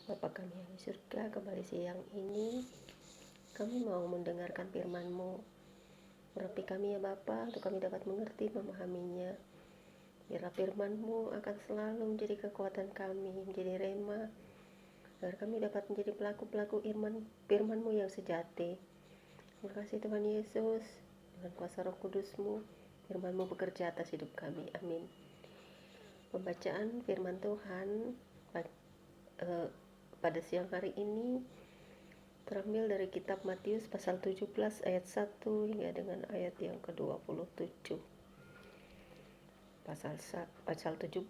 Bapa kami yang di surga, kembali siang ini kami mau mendengarkan firman-Mu. Urapi kami ya Bapa, untuk kami dapat mengerti, memahaminya. Biarlah firman-Mu akan selalu menjadi kekuatan kami, menjadi rema, agar kami dapat menjadi pelaku-pelaku firman-Mu yang sejati. Terima kasih Tuhan Yesus, dengan kuasa Roh Kudus-Mu, firman-Mu bekerja atas hidup kami. Amin. Pembacaan firman Tuhan pada siang hari ini terambil dari kitab Matius pasal 17 ayat 1 hingga dengan ayat yang ke-27. Pasal 17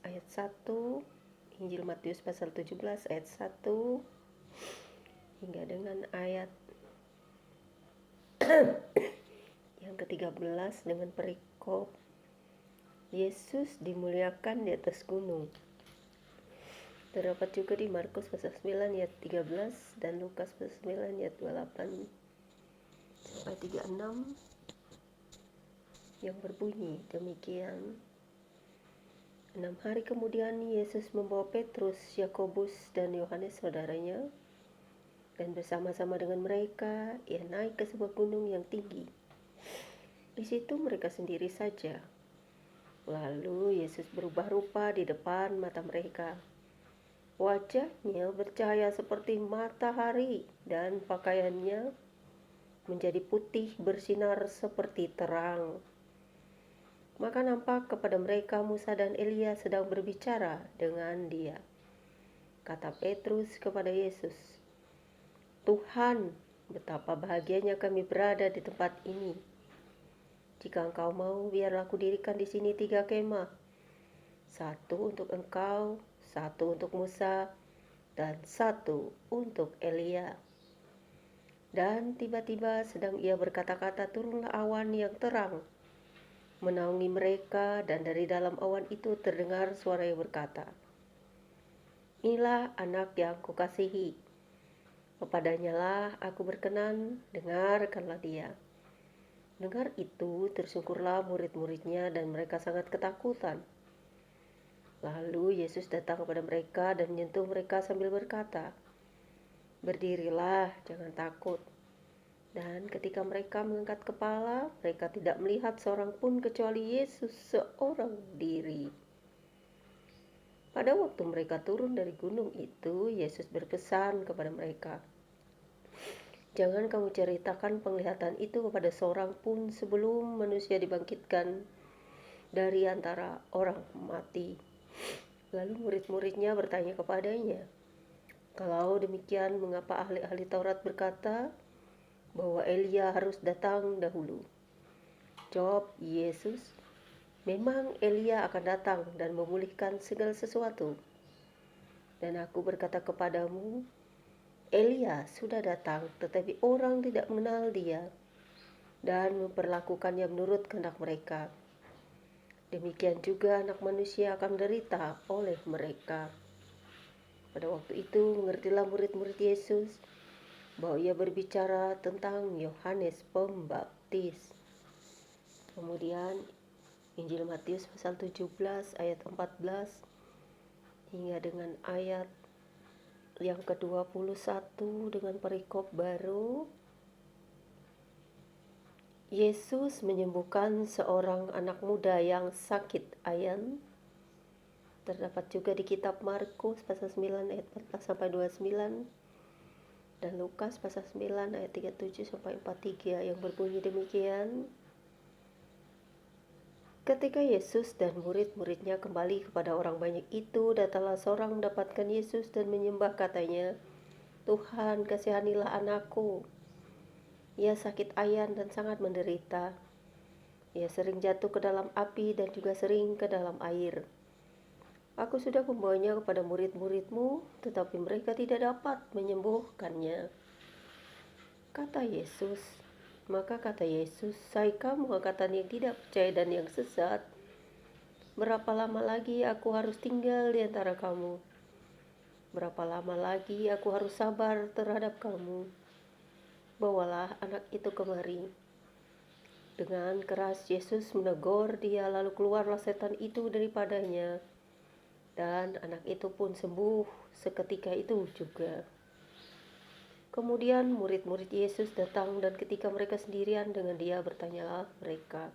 ayat 1, Injil Matius pasal 17 ayat 1 hingga dengan ayat yang ke-13 dengan perikop Yesus dimuliakan di atas gunung. Terdapat juga di Markus pasal 9 ayat 13 dan Lukas pasal 9 ayat 28 sampai 36 yang berbunyi demikian. 6 hari kemudian Yesus membawa Petrus, Yakobus dan Yohanes saudaranya, dan bersama-sama dengan mereka ia naik ke sebuah gunung yang tinggi. Di situ mereka sendiri saja. Lalu Yesus berubah rupa di depan mata mereka. Wajahnya bercahaya seperti matahari dan pakaiannya menjadi putih bersinar seperti terang. Maka nampak kepada mereka Musa dan Elia sedang berbicara dengan dia. Kata Petrus kepada Yesus, "Tuhan, betapa bahagianya kami berada di tempat ini. Jika Engkau mau, biarlah aku dirikan di sini 3 kemah. Satu untuk Engkau, satu untuk Musa, dan satu untuk Elia." Dan tiba-tiba sedang ia berkata-kata, turunlah awan yang terang menaungi mereka, dan dari dalam awan itu terdengar suara yang berkata, "Inilah anak yang kukasihi, kepadanya lah aku berkenan, dengarkanlah dia." Dengar itu tersungkurlah murid-muridnya dan mereka sangat ketakutan. Lalu Yesus datang kepada mereka dan menyentuh mereka sambil berkata, "Berdirilah, jangan takut." Dan ketika mereka mengangkat kepala, mereka tidak melihat seorang pun kecuali Yesus seorang diri. Pada waktu mereka turun dari gunung itu, Yesus berpesan kepada mereka, "Jangan kamu ceritakan penglihatan itu kepada seorang pun sebelum manusia dibangkitkan dari antara orang mati." Lalu murid-muridnya bertanya kepadanya, "Kalau demikian, mengapa ahli-ahli Taurat berkata bahwa Elia harus datang dahulu?" Jawab Yesus, "Memang Elia akan datang dan memulihkan segala sesuatu. Dan aku berkata kepadamu, Elia sudah datang, tetapi orang tidak mengenal dia dan memperlakukannya menurut kehendak mereka. Demikian juga anak manusia akan menderita oleh mereka." Pada waktu itu mengertilah murid-murid Yesus bahwa ia berbicara tentang Yohanes Pembaptis. Kemudian Injil Matius pasal 17 ayat 14 hingga dengan ayat yang ke-21 dengan perikop baru. Yesus menyembuhkan seorang anak muda yang sakit ayan. Terdapat juga di kitab Markus pasal 9 ayat 14 sampai 29 dan Lukas pasal 9 ayat 37 sampai 43 yang berbunyi demikian. Ketika Yesus dan murid-muridnya kembali kepada orang banyak itu, datanglah seorang mendapatkan Yesus dan menyembah, katanya, "Tuhan, kasihanilah anakku. Ia sakit ayan dan sangat menderita. Ia sering jatuh ke dalam api dan juga sering ke dalam air. Aku sudah membawanya kepada murid-muridmu, tetapi mereka tidak dapat menyembuhkannya." Maka kata Yesus, "Hai kamu angkatan yang tidak percaya dan yang sesat, berapa lama lagi aku harus tinggal di antara kamu? Berapa lama lagi aku harus sabar terhadap kamu? Bawalah anak itu kemari." Dengan keras Yesus menegur dia, lalu keluarlah setan itu daripadanya. Dan anak itu pun sembuh seketika itu juga. Kemudian murid-murid Yesus datang, dan ketika mereka sendirian dengan dia, bertanyalah mereka,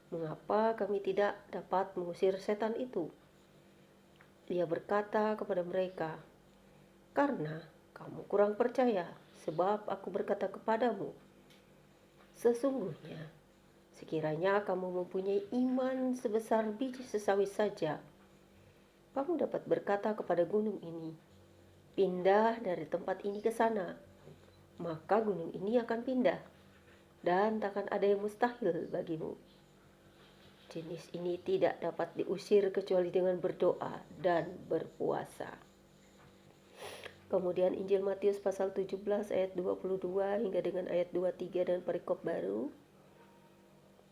"Mengapa kami tidak dapat mengusir setan itu?" Dia berkata kepada mereka, "Karena kamu kurang percaya, sebab aku berkata kepadamu, sesungguhnya sekiranya kamu mempunyai iman sebesar biji sesawi saja, kamu dapat berkata kepada gunung ini, 'Pindah dari tempat ini ke sana,' maka gunung ini akan pindah, dan takkan ada yang mustahil bagimu." Jenis ini tidak dapat diusir kecuali dengan berdoa dan berpuasa. Kemudian Injil Matius pasal 17 ayat 22 hingga dengan ayat 23 dan perikop baru.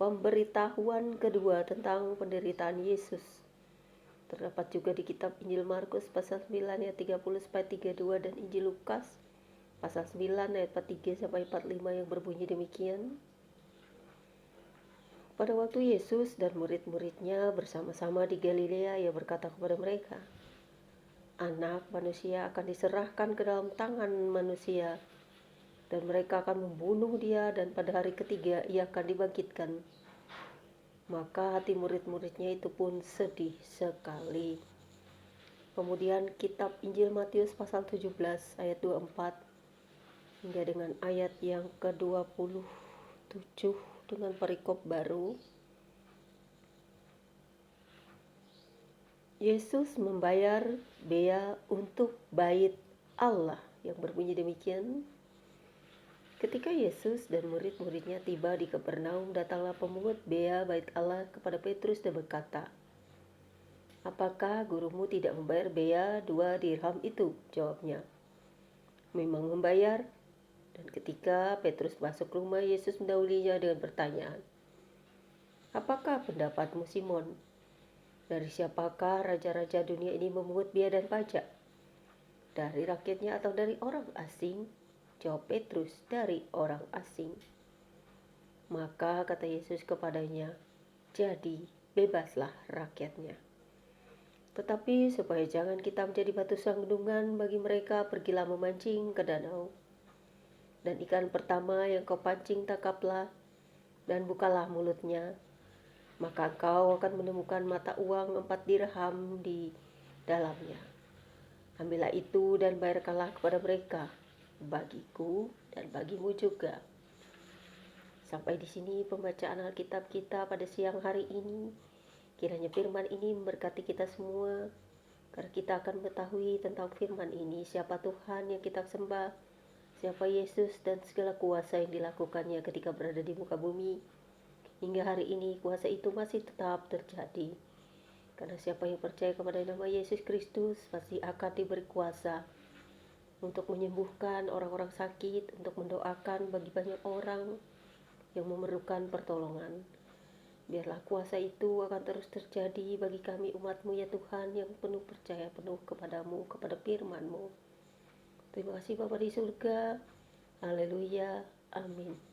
Pemberitahuan kedua tentang penderitaan Yesus terdapat juga di kitab Injil Markus pasal 9 ayat 30-32 dan Injil Lukas pasal 9 ayat 43 sampai 45 yang berbunyi demikian. Pada waktu Yesus dan murid-muridnya bersama-sama di Galilea, ia berkata kepada mereka, "Anak manusia akan diserahkan ke dalam tangan manusia, dan mereka akan membunuh dia, dan pada hari ketiga ia akan dibangkitkan." Maka hati murid-muridnya itu pun sedih sekali. Kemudian kitab Injil Matius pasal 17 ayat 24 hingga dengan ayat yang ke-27 dengan perikop baru. Yesus membayar bea untuk bait Allah, yang berbunyi demikian. Ketika Yesus dan murid-muridnya tiba di Kapernaum, datanglah pemungut bea bait Allah kepada Petrus dan berkata, "Apakah gurumu tidak membayar bea 2 dirham itu?" Jawabnya, "Memang membayar." Dan ketika Petrus masuk rumah, Yesus mendahulunya dengan pertanyaan, "Apakah pendapatmu, Simon? Dari siapakah raja-raja dunia ini memungut bea dan pajak? Dari rakyatnya atau dari orang asing?" Jawab Petrus, "Dari orang asing." Maka kata Yesus kepadanya, "Jadi bebaslah rakyatnya. Tetapi supaya jangan kita menjadi batu sandungan bagi mereka, pergilah memancing ke danau. Dan ikan pertama yang kau pancing tangkaplah, dan bukalah mulutnya. Maka engkau akan menemukan mata uang 4 dirham di dalamnya. Ambillah itu dan bayarkanlah kepada mereka, bagiku dan bagimu juga." Sampai di sini pembacaan Alkitab kita pada siang hari ini. Kiranya firman ini memberkati kita semua, karena kita akan mengetahui tentang firman ini, siapa Tuhan yang kita sembah, siapa Yesus, dan segala kuasa yang dilakukannya ketika berada di muka bumi. Hingga hari ini kuasa itu masih tetap terjadi. Karena siapa yang percaya kepada nama Yesus Kristus pasti akan diberi kuasa untuk menyembuhkan orang-orang sakit, untuk mendoakan bagi banyak orang yang memerlukan pertolongan. Biarlah kuasa itu akan terus terjadi bagi kami umat-Mu ya Tuhan, yang penuh percaya penuh kepadamu, kepada firman-Mu. Terima kasih Bapa di surga. Haleluya. Amin.